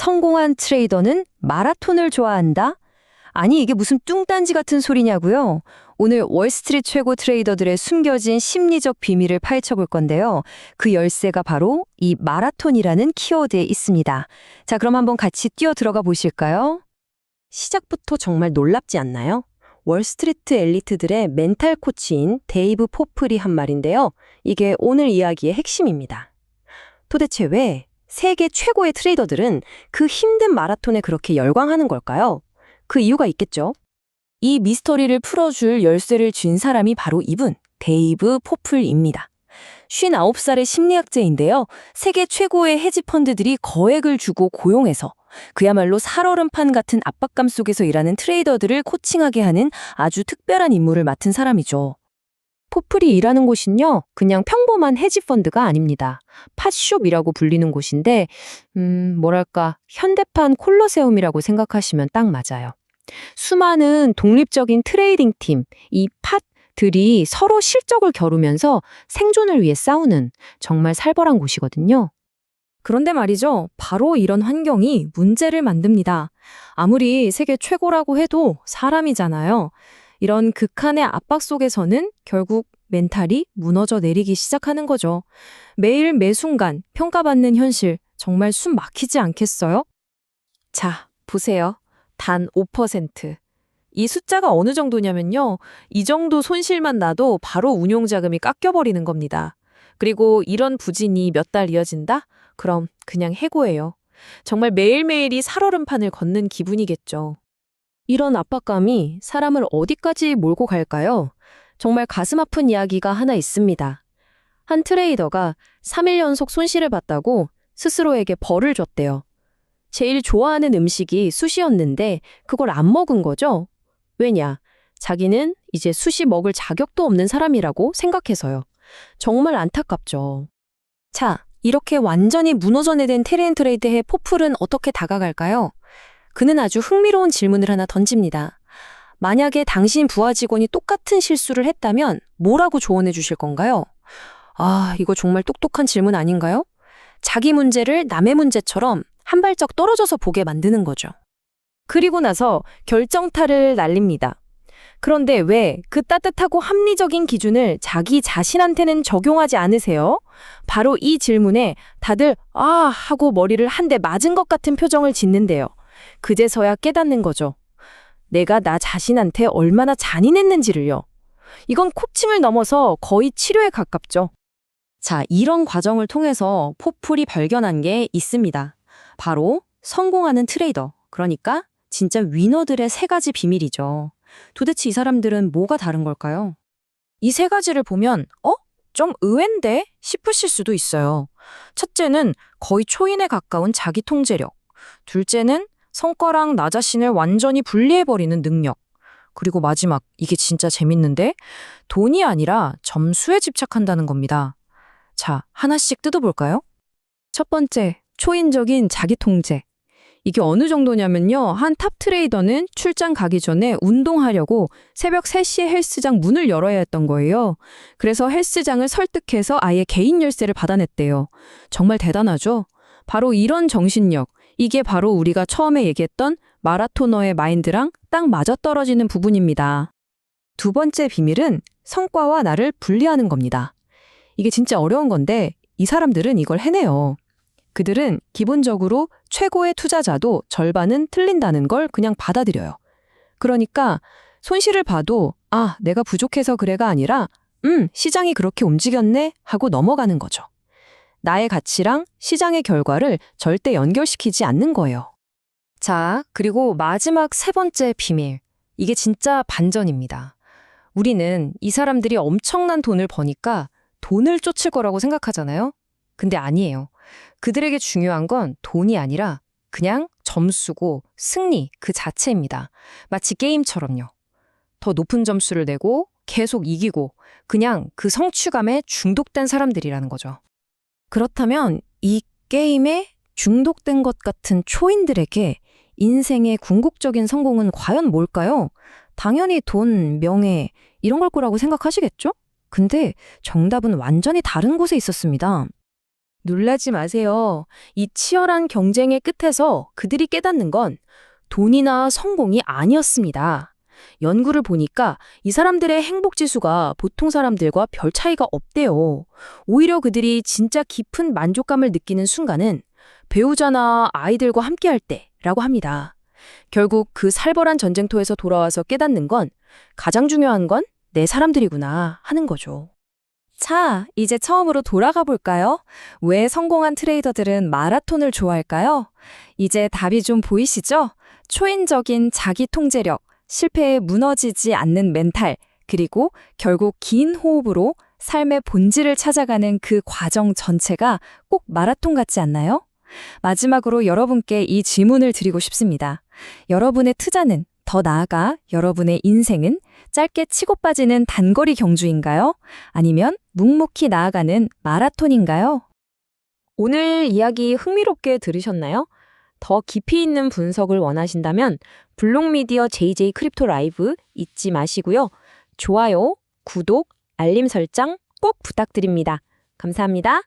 성공한 트레이더는 마라톤을 좋아한다? 아니, 이게 무슨 뚱딴지 같은 소리냐고요? 오늘 월스트리트 최고 트레이더들의 숨겨진 심리적 비밀을 파헤쳐 볼 건데요. 그 열쇠가 바로 이 마라톤이라는 키워드에 있습니다. 자, 그럼 한번 같이 뛰어 들어가 보실까요? 시작부터 정말 놀랍지 않나요? 월스트리트 엘리트들의 멘탈 코치인 데이브 포플이 한 말인데요. 이게 오늘 이야기의 핵심입니다. 도대체 왜 세계 최고의 트레이더들은 그 힘든 마라톤에 그렇게 열광하는 걸까요? 그 이유가 있겠죠. 이 미스터리를 풀어줄 열쇠를 쥔 사람이 바로 이분, 데이브 포플입니다. 59살의 심리학자인데요. 세계 최고의 헤지펀드들이 거액을 주고 고용해서 그야말로 살얼음판 같은 압박감 속에서 일하는 트레이더들을 코칭하게 하는 아주 특별한 임무를 맡은 사람이죠. 포플이 일하는 곳은요, 그냥 평범한 헤지펀드가 아닙니다. 팟숍이라고 불리는 곳인데, 뭐랄까, 현대판 콜로세움이라고 생각하시면 딱 맞아요. 수많은 독립적인 트레이딩 팀, 이 팟들이 서로 실적을 겨루면서 생존을 위해 싸우는 정말 살벌한 곳이거든요. 그런데 말이죠, 바로 이런 환경이 문제를 만듭니다. 아무리 세계 최고라고 해도 사람이잖아요. 이런 극한의 압박 속에서는 결국 멘탈이 무너져 내리기 시작하는 거죠. 매일 매순간 평가받는 현실, 정말 숨 막히지 않겠어요? 자, 보세요. 단 5%. 이 숫자가 어느 정도냐면요. 이 정도 손실만 나도 바로 운용자금이 깎여버리는 겁니다. 그리고 이런 부진이 몇 달 이어진다? 그럼 그냥 해고예요. 정말 매일매일이 살얼음판을 걷는 기분이겠죠. 이런 압박감이 사람을 어디까지 몰고 갈까요? 정말 가슴 아픈 이야기가 하나 있습니다. 한 트레이더가 3일 연속 손실을 봤다고 스스로에게 벌을 줬대요. 제일 좋아하는 음식이 수시였는데 그걸 안 먹은 거죠. 왜냐? 자기는 이제 수시 먹을 자격도 없는 사람이라고 생각해서요. 정말 안타깝죠. 자, 이렇게 완전히 무너져 내린 트레이더의 포플은 어떻게 다가갈까요? 그는 아주 흥미로운 질문을 하나 던집니다. 만약에 당신 부하 직원이 똑같은 실수를 했다면 뭐라고 조언해 주실 건가요? 아, 이거 정말 똑똑한 질문 아닌가요? 자기 문제를 남의 문제처럼 한 발짝 떨어져서 보게 만드는 거죠. 그리고 나서 결정타를 날립니다. 그런데 왜 그 따뜻하고 합리적인 기준을 자기 자신한테는 적용하지 않으세요? 바로 이 질문에 다들 아 하고 머리를 한 대 맞은 것 같은 표정을 짓는데요. 그제서야 깨닫는 거죠. 내가 나 자신한테 얼마나 잔인했는지를요. 이건 코칭을 넘어서 거의 치료에 가깝죠. 자, 이런 과정을 통해서 포플이 발견한 게 있습니다. 바로 성공하는 트레이더, 그러니까 진짜 위너들의 세 가지 비밀이죠. 도대체 이 사람들은 뭐가 다른 걸까요? 이 세 가지를 보면 좀 의외인데 싶으실 수도 있어요. 첫째는 거의 초인에 가까운 자기 통제력. 둘째는 성과랑 나 자신을 완전히 분리해버리는 능력. 그리고 마지막, 이게 진짜 재밌는데 돈이 아니라 점수에 집착한다는 겁니다. 자, 하나씩 뜯어볼까요? 첫 번째, 초인적인 자기 통제. 이게 어느 정도냐면요. 한 탑 트레이더는 출장 가기 전에 운동하려고 새벽 3시에 헬스장 문을 열어야 했던 거예요. 그래서 헬스장을 설득해서 아예 개인 열쇠를 받아냈대요. 정말 대단하죠? 바로 이런 정신력, 이게 바로 우리가 처음에 얘기했던 마라토너의 마인드랑 딱 맞아떨어지는 부분입니다. 두 번째 비밀은 성과와 나를 분리하는 겁니다. 이게 진짜 어려운 건데 이 사람들은 이걸 해내요. 그들은 기본적으로 최고의 투자자도 절반은 틀린다는 걸 그냥 받아들여요. 그러니까 손실을 봐도 아, 내가 부족해서 그래가 아니라 시장이 그렇게 움직였네 하고 넘어가는 거죠. 나의 가치랑 시장의 결과를 절대 연결시키지 않는 거예요. 자, 그리고 마지막 세 번째 비밀. 이게 진짜 반전입니다. 우리는 이 사람들이 엄청난 돈을 버니까 돈을 쫓을 거라고 생각하잖아요. 근데 아니에요. 그들에게 중요한 건 돈이 아니라 그냥 점수고 승리 그 자체입니다. 마치 게임처럼요. 더 높은 점수를 내고 계속 이기고 그냥 그 성취감에 중독된 사람들이라는 거죠. 그렇다면 이 게임에 중독된 것 같은 초인들에게 인생의 궁극적인 성공은 과연 뭘까요? 당연히 돈, 명예 이런 걸 거라고 생각하시겠죠? 근데 정답은 완전히 다른 곳에 있었습니다. 놀라지 마세요. 이 치열한 경쟁의 끝에서 그들이 깨닫는 건 돈이나 성공이 아니었습니다. 연구를 보니까 이 사람들의 행복 지수가 보통 사람들과 별 차이가 없대요. 오히려 그들이 진짜 깊은 만족감을 느끼는 순간은 배우자나 아이들과 함께할 때라고 합니다. 결국 그 살벌한 전쟁터에서 돌아와서 깨닫는 건 가장 중요한 건 내 사람들이구나 하는 거죠. 자, 이제 처음으로 돌아가 볼까요? 왜 성공한 트레이더들은 마라톤을 좋아할까요? 이제 답이 좀 보이시죠? 초인적인 자기 통제력, 실패에 무너지지 않는 멘탈, 그리고 결국 긴 호흡으로 삶의 본질을 찾아가는 그 과정 전체가 꼭 마라톤 같지 않나요? 마지막으로 여러분께 이 질문을 드리고 싶습니다. 여러분의 투자는, 더 나아가 여러분의 인생은 짧게 치고 빠지는 단거리 경주인가요? 아니면 묵묵히 나아가는 마라톤인가요? 오늘 이야기 흥미롭게 들으셨나요? 더 깊이 있는 분석을 원하신다면 블록미디어 JJ 크립토 라이브 잊지 마시고요. 좋아요, 구독, 알림 설정 꼭 부탁드립니다. 감사합니다.